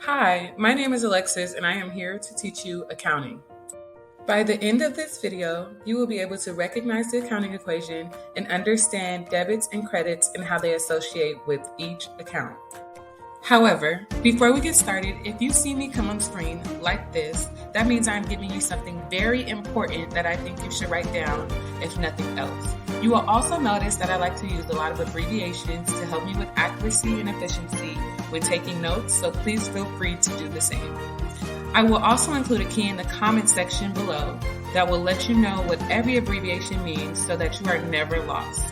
Hi, my name is Alexis and I am here to teach you accounting. By the end of this video, you will be able to recognize the accounting equation and understand debits and credits and how they associate with each account. However, before we get started, if you see me come on screen like this, that means I'm giving you something very important that I think you should write down, if nothing else. You will also notice that I like to use a lot of abbreviations to help me with accuracy and efficiency when taking notes, so please feel free to do the same. I will also include a key in the comment section below that will let you know what every abbreviation means so that you are never lost.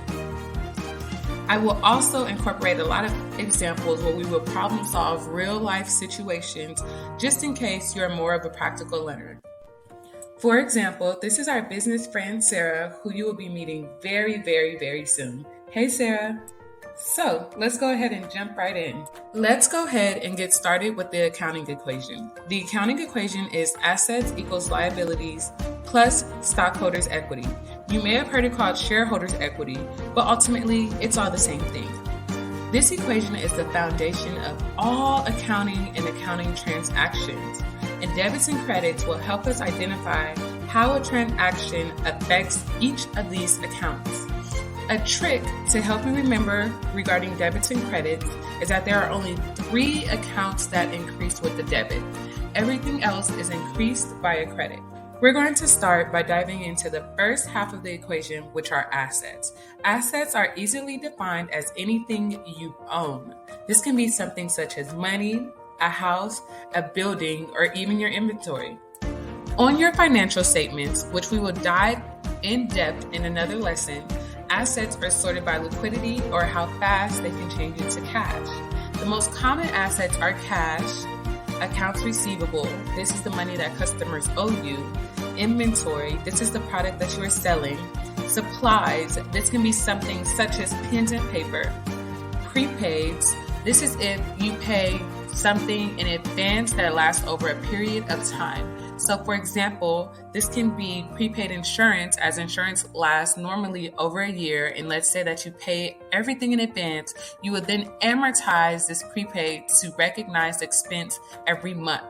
I will also incorporate a lot of examples where we will problem solve real life situations just in case you're more of a practical learner. For example, this is our business friend Sarah, who you will be meeting very soon. Hey Sarah! So let's go ahead and jump right in. Let's go ahead and get started with the accounting equation. The accounting equation is assets equals liabilities plus stockholders' equity. You may have heard it called shareholders' equity, but ultimately it's all the same thing. This equation is the foundation of all accounting and accounting transactions, and debits and credits will help us identify how a transaction affects each of these accounts. A trick to help you remember regarding debits and credits is that there are only 3 accounts that increase with the debit. Everything else is increased by a credit. We're going to start by diving into the first half of the equation, which are assets. Assets are easily defined as anything you own. This can be something such as money, a house, a building, or even your inventory. On your financial statements, which we will dive in depth in another lesson, assets are sorted by liquidity or how fast they can change into cash. The most common assets are cash, accounts receivable, this is the money that customers owe you, inventory, this is the product that you are selling, supplies, this can be something such as pens and paper, prepaids, this is if you pay something in advance that lasts over a period of time. So for example, this can be prepaid insurance, as insurance lasts normally over a year, and let's say that you pay everything in advance, you would then amortize this prepaid to recognize the expense every month.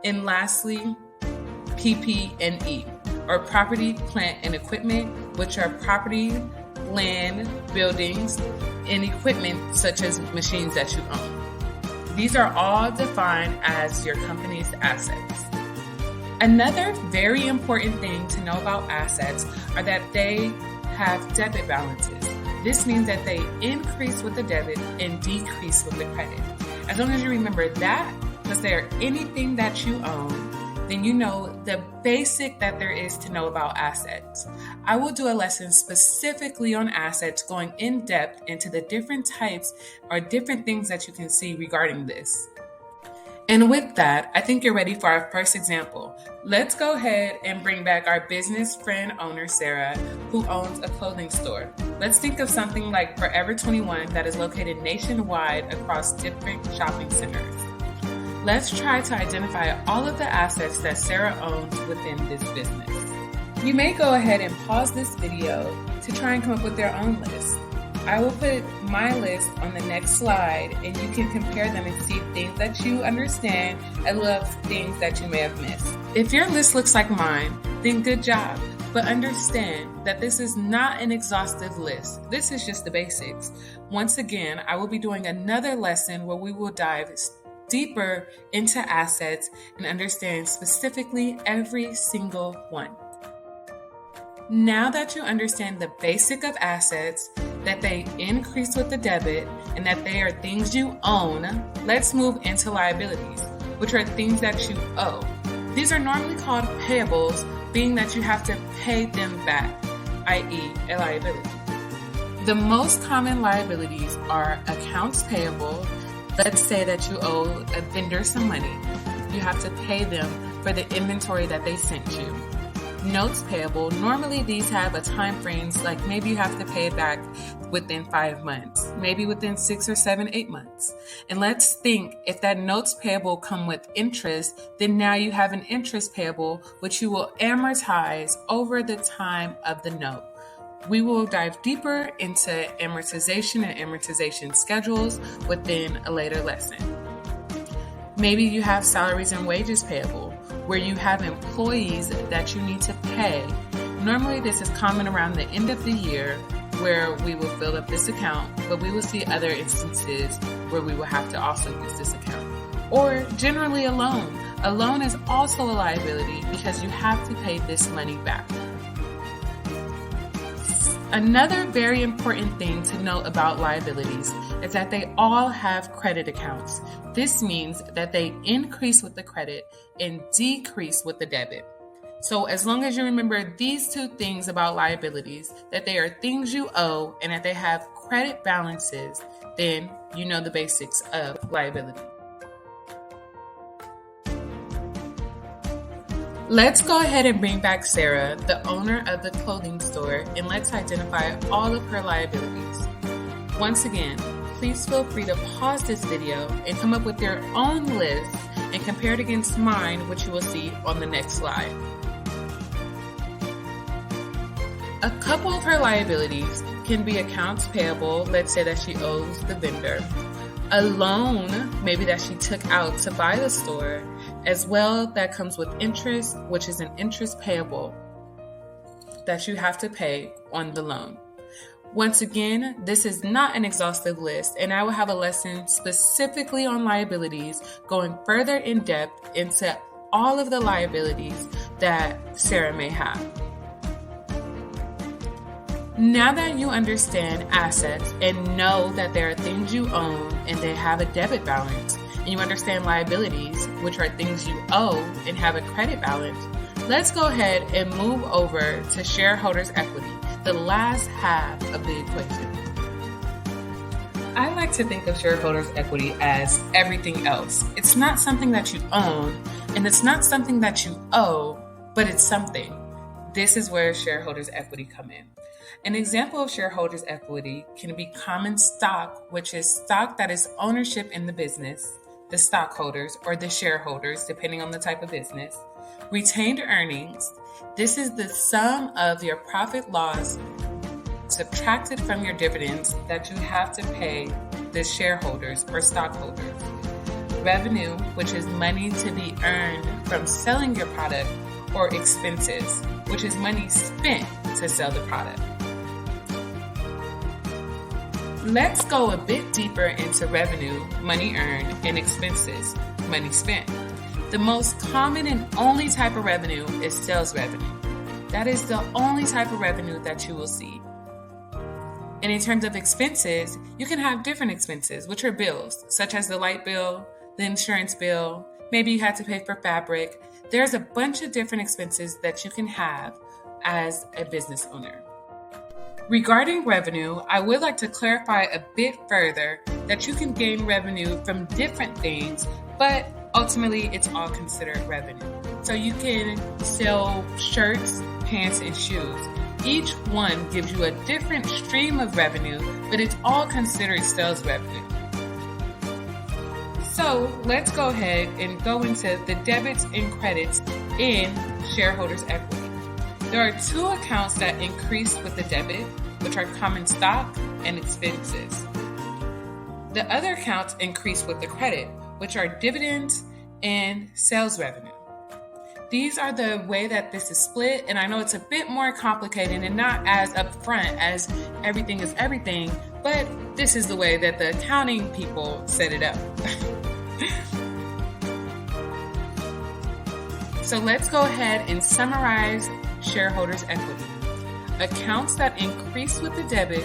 And lastly, PP&E, or property, plant, and equipment, which are property, land, buildings, and equipment such as machines that you own. These are all defined as your company's assets. Another very important thing to know about assets are that they have debit balances. This means that they increase with the debit and decrease with the credit. As long as you remember that, because they are anything that you own, then you know the basic that there is to know about assets. I will do a lesson specifically on assets, going in depth into the different types or different things that you can see regarding this. And with that, I think you're ready for our first example. Let's go ahead and bring back our business friend owner, Sarah, who owns a clothing store. Let's think of something like Forever 21 that is located nationwide across different shopping centers. Let's try to identify all of the assets that Sarah owns within this business. You may go ahead and pause this video to try and come up with your own list. I will put my list on the next slide and you can compare them and see things that you understand as well as things that you may have missed. If your list looks like mine, then good job. But understand that this is not an exhaustive list. This is just the basics. Once again, I will be doing another lesson where we will dive deeper into assets and understand specifically every single one. Now that you understand the basic of assets, that they increase with the debit, and that they are things you own, let's move into liabilities, which are things that you owe. These are normally called payables, being that you have to pay them back, i.e. a liability. The most common liabilities are accounts payable. Let's say that you owe a vendor some money. You have to pay them for the inventory that they sent you. Notes payable, normally these have a time frames, like maybe you have to pay it back within 5 months, maybe within 6 or 7, 8 months. And let's think if that notes payable come with interest, then now you have an interest payable, which you will amortize over the time of the note. We will dive deeper into amortization and amortization schedules within a later lesson. Maybe you have salaries and wages payable, where you have employees that you need to pay. Normally, this is common around the end of the year where we will fill up this account, but we will see other instances where we will have to also use this account. Or generally a loan. A loan is also a liability because you have to pay this money back. Another very important thing to note about liabilities is that they all have credit accounts. This means that they increase with the credit and decrease with the debit. So as long as you remember these two things about liabilities, that they are things you owe and that they have credit balances, then you know the basics of liability. Let's go ahead and bring back Sarah, the owner of the clothing store, and let's identify all of her liabilities. Once again, please feel free to pause this video and come up with your own list and compare it against mine, which you will see on the next slide. A couple of her liabilities can be accounts payable, let's say that she owes the vendor, a loan, maybe that she took out to buy the store, as well that comes with interest, which is an interest payable that you have to pay on the loan. Once again, this is not an exhaustive list, and I will have a lesson specifically on liabilities going further in depth into all of the liabilities that Sarah may have. Now that you understand assets and know that there are things you own and they have a debit balance, and you understand liabilities, which are things you owe and have a credit balance, let's go ahead and move over to shareholders' equity, the last half of the equation. I like to think of shareholders' equity as everything else. It's not something that you own, and it's not something that you owe, but it's something. This is where shareholders' equity come in. An example of shareholders' equity can be common stock, which is stock that is ownership in the business, the stockholders or the shareholders, depending on the type of business. Retained earnings, this is the sum of your profit loss subtracted from your dividends that you have to pay the shareholders or stockholders. Revenue, which is money to be earned from selling your product, or expenses, which is money spent to sell the product. Let's go a bit deeper into revenue, money earned, and expenses, money spent. The most common and only type of revenue is sales revenue. That is the only type of revenue that you will see. And in terms of expenses, you can have different expenses, which are bills, such as the light bill, the insurance bill, maybe you had to pay for fabric. There's a bunch of different expenses that you can have as a business owner. Regarding revenue, I would like to clarify a bit further that you can gain revenue from different things, but ultimately it's all considered revenue. So you can sell shirts, pants, and shoes. Each one gives you a different stream of revenue, but it's all considered sales revenue. So let's go ahead and go into the debits and credits in shareholders' equity. There are two accounts that increase with the debit, which are common stock and expenses. The other accounts increase with the credit, which are dividends and sales revenue. These are the way that this is split, and I know it's a bit more complicated and not as upfront as everything is everything, but this is the way that the accounting people set it up. So let's go ahead and summarize shareholders' equity. Accounts that increase with the debit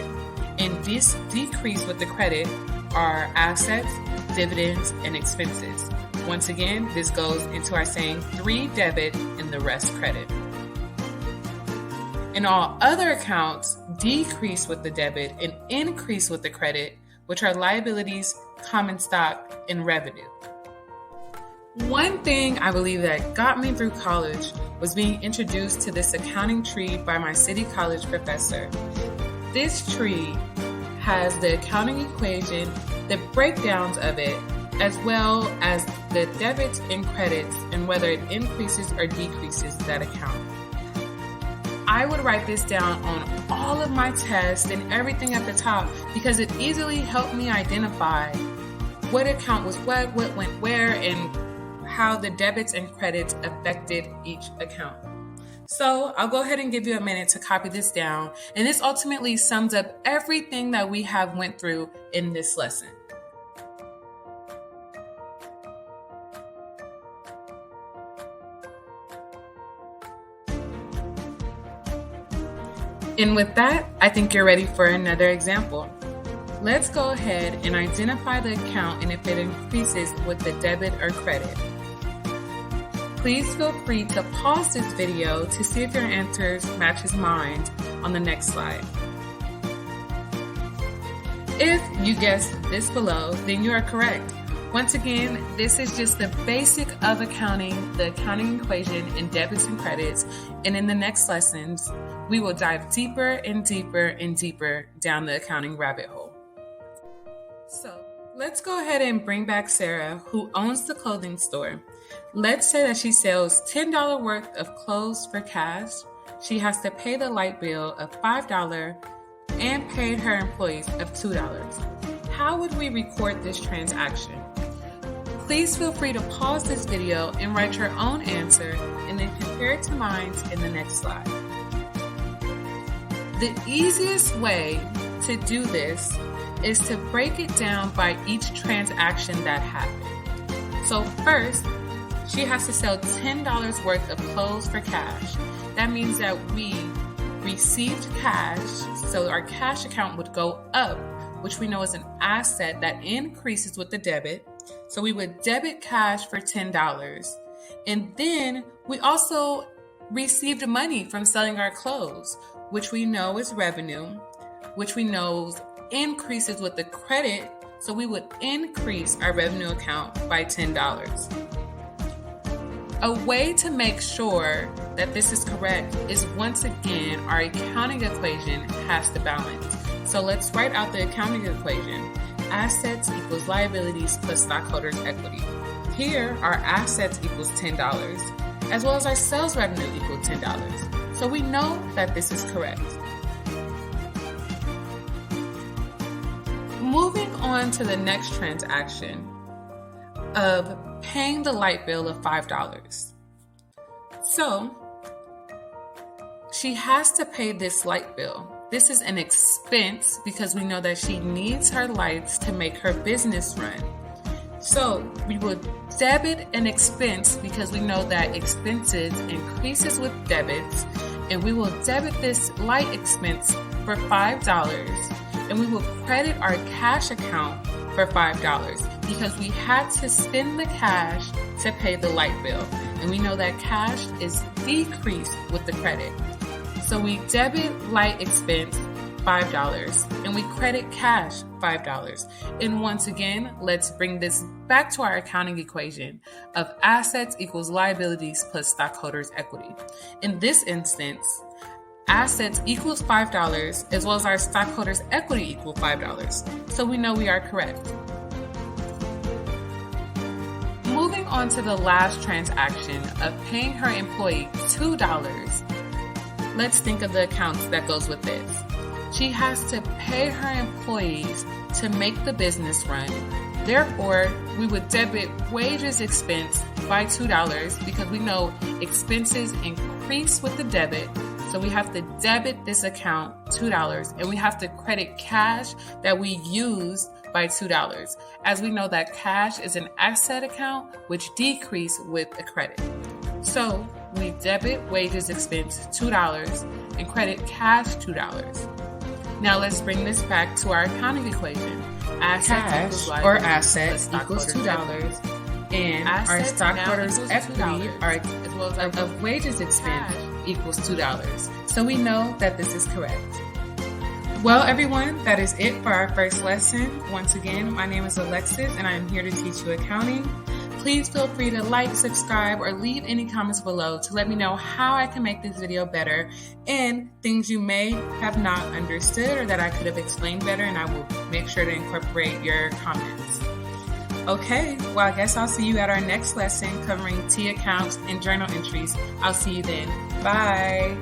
and decrease with the credit are assets, dividends, and expenses. Once again, this goes into our saying 3 debit and the rest credit. And all other accounts decrease with the debit and increase with the credit, which are liabilities, common stock, and revenue. One thing I believe that got me through college was being introduced to this accounting tree by my city college professor. This tree has the accounting equation, the breakdowns of it, as well as the debits and credits and whether it increases or decreases that account. I would write this down on all of my tests and everything at the top because it easily helped me identify what account was what went where, and how the debits and credits affected each account. So I'll go ahead and give you a minute to copy this down, and this ultimately sums up everything that we have went through in this lesson. And with that, I think you're ready for another example. Let's go ahead and identify the account and if it increases with the debit or credit. Please feel free to pause this video to see if your answers matches mine on the next slide. If you guessed this below, then you are correct. Once again, this is just the basic of accounting, the accounting equation in debits and credits, and in the next lessons, we will dive deeper and deeper and deeper down the accounting rabbit hole. So let's go ahead and bring back Sarah, who owns the clothing store. Let's say that she sells $10 worth of clothes for cash. She has to pay the light bill of $5 and paid her employees of $2. How would we record this transaction? Please feel free to pause this video and write your own answer and then compare it to mine in the next slide. The easiest way to do this is to break it down by each transaction that happened. So first, she has to sell $10 worth of clothes for cash. That means that we received cash, so our cash account would go up, which we know is an asset that increases with the debit. So we would debit cash for $10. And then we also received money from selling our clothes, which we know is revenue, which we know increases with the credit. So we would increase our revenue account by $10. A way to make sure that this is correct is, once again, our accounting equation has to balance. So let's write out the accounting equation. Assets equals liabilities plus stockholders' equity. Here, our assets equals $10, as well as our sales revenue equals $10. So we know that this is correct. Moving on to the next transaction of paying the light bill of $5. So she has to pay this light bill. This is an expense because we know that she needs her lights to make her business run. So we will debit an expense because we know that expenses increases with debits, and we will debit this light expense for $5, and we will credit our cash account for $5 because we had to spend the cash to pay the light bill, and we know that cash is decreased with the credit. So we debit light expense $5 and we credit cash $5. And once again, let's bring this back to our accounting equation of assets equals liabilities plus stockholders' equity. In this instance, assets equals $5 as well as our stockholders' equity equal $5. So we know we are correct. Moving on to the last transaction of paying her employee $2. Let's think of the accounts that goes with this. She has to pay her employees to make the business run. Therefore, we would debit wages expense by $2 because we know expenses increase with the debit. So we have to debit this account $2 and we have to credit cash that we used by $2, as we know that cash is an asset account which decrease with a credit. So we debit wages expense $2 and credit cash $2. Now let's bring this back to our accounting equation. Cash or asset equals $2 and our stockholders' equity of wages expense equals $2. So we know that this is correct. Well, everyone, that is it for our first lesson. Once again, my name is Alexis and I am here to teach you accounting. Please feel free to like, subscribe, or leave any comments below to let me know how I can make this video better and things you may have not understood or that I could have explained better, and I will make sure to incorporate your comments. Okay, well, I guess I'll see you at our next lesson covering T accounts and journal entries. I'll see you then. Bye.